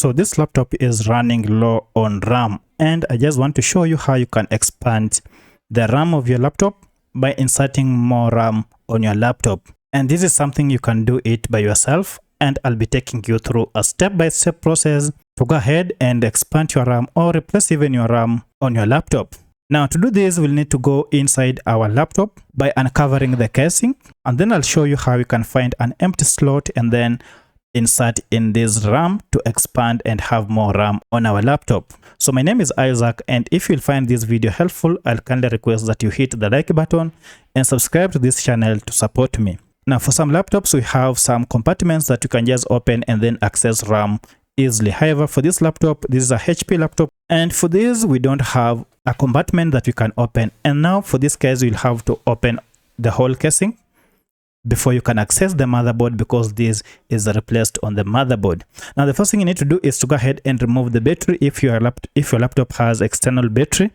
So this laptop is running low on RAM, and I just want to show you how you can expand the RAM of your laptop by inserting more RAM on your laptop. And this is something you can do it by yourself, and I'll be taking you through a step-by-step process to go ahead and expand your RAM or replace even your RAM on your laptop. Now to do this, we'll need to go inside our laptop by uncovering the casing, and then I'll show you how you can find an empty slot and then insert in this RAM to expand and have more RAM on our laptop. So my name is Isaac, and if you'll find this video helpful, I'll kindly request that you hit the like button and subscribe to this channel to support me. Now for some laptops, we have some compartments that you can just open and then access RAM easily. However, for this laptop, this is a HP laptop, and for this we don't have a compartment that you can open. And now for this case, you'll have to open the whole casing before you can access the motherboard, because this is replaced on the motherboard. Now the first thing you need to do is to go ahead and remove the battery. If your laptop has external battery,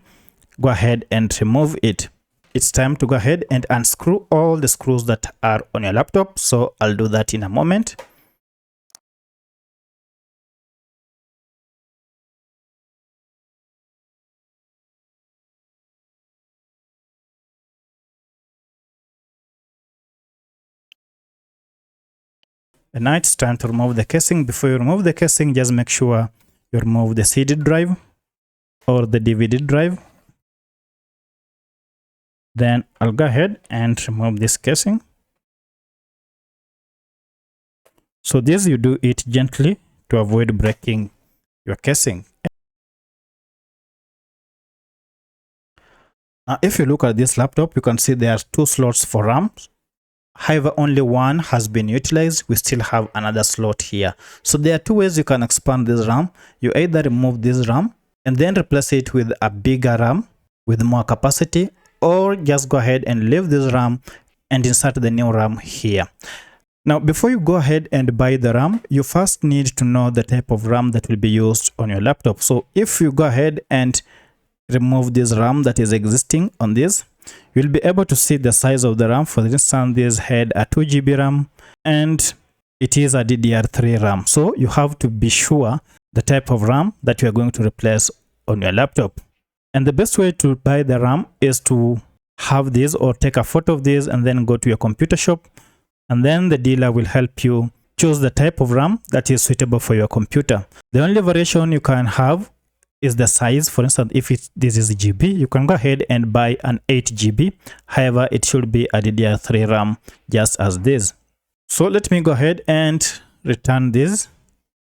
go ahead and remove it. It's time to go ahead and unscrew all the screws that are on your laptop, so I'll do that in a moment. And now it's time to remove the casing. Before you remove the casing, just make sure you remove the CD drive or the DVD drive. Then I'll go ahead and remove this casing. So this, you do it gently to avoid breaking your casing. Now if you look at this laptop, you can see there are two slots for RAM. However, only one has been utilized. We still have another slot here. So there are two ways you can expand this RAM. You either remove this RAM and then replace it with a bigger RAM with more capacity, or just go ahead and leave this RAM and insert the new RAM here. Now before you go ahead and buy the RAM, you first need to know the type of RAM that will be used on your laptop. So if you go ahead and remove this RAM that is existing on this, you'll be able to see the size of the RAM. For instance, this had a 2 GB RAM and it is a DDR3 RAM. So you have to be sure the type of RAM that you are going to replace on your laptop. And the best way to buy the RAM is to have this or take a photo of this and then go to your computer shop, and then the dealer will help you choose the type of RAM that is suitable for your computer. The only variation you can have is the size. For instance, if this is GB, you can go ahead and buy an 8 GB. However, it should be a DDR3 RAM just as this. So let me go ahead and return this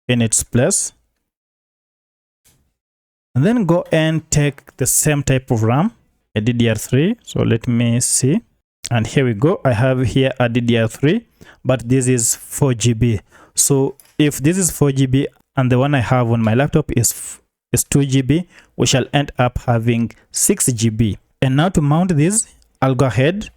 in its place, and then go and take the same type of RAM, a DDR3. So let me see, and here we go. I have here a DDR3, but this is 4 GB. So if this is 4 GB and the one I have on my laptop is 2 GB, we shall end up having 6 GB. And now to mount this, I'll go ahead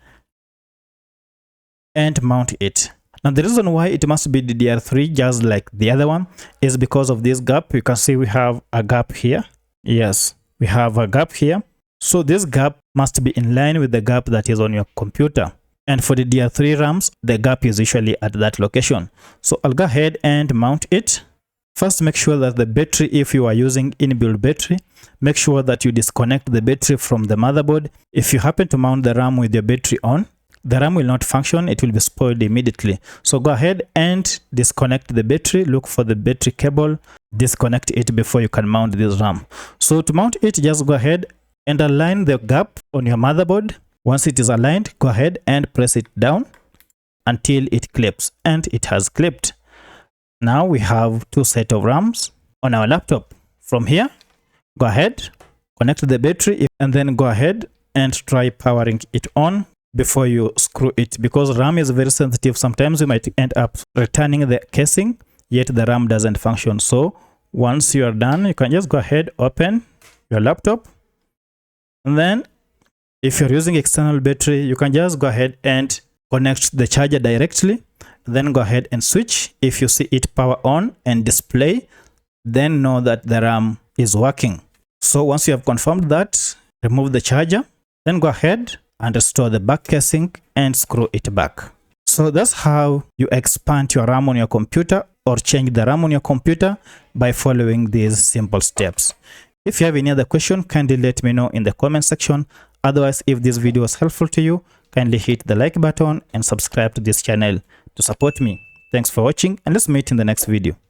and mount it. Now the reason why it must be DDR3 just like the other one is because of this gap. You can see we have a gap here. Yes, we have a gap here. So this gap must be in line with the gap that is on your computer. And for the DDR3 RAMs, the gap is usually at that location. So I'll go ahead and mount it. First, make sure that the battery, if you are using inbuilt battery, make sure that you disconnect the battery from the motherboard. If you happen to mount the RAM with your battery on, the RAM will not function. It will be spoiled immediately. So go ahead and disconnect the battery. Look for the battery cable, disconnect it before you can mount this RAM. So to mount it, just go ahead and align the gap on your motherboard. Once it is aligned, go ahead and press it down until it clips, and it has clipped. Now we have two sets of RAMs on our laptop. From here, go ahead, connect the battery, and then go ahead and try powering it on before you screw it, because RAM is very sensitive. Sometimes you might end up returning the casing, yet the RAM doesn't function. So once you are done, you can just go ahead, open your laptop, and then if you're using external battery, you can just go ahead and connect the charger directly. Then go ahead and switch. If you see it power on and display, then know that the RAM is working. So once you have confirmed that, remove the charger, then go ahead and restore the back casing and screw it back. So that's how you expand your RAM on your computer or change the RAM on your computer by following these simple steps. If you have any other question, kindly let me know in the comment section. Otherwise, if this video was helpful to you, kindly hit the like button and subscribe to this channel to support me. Thanks for watching, and let's meet in the next video.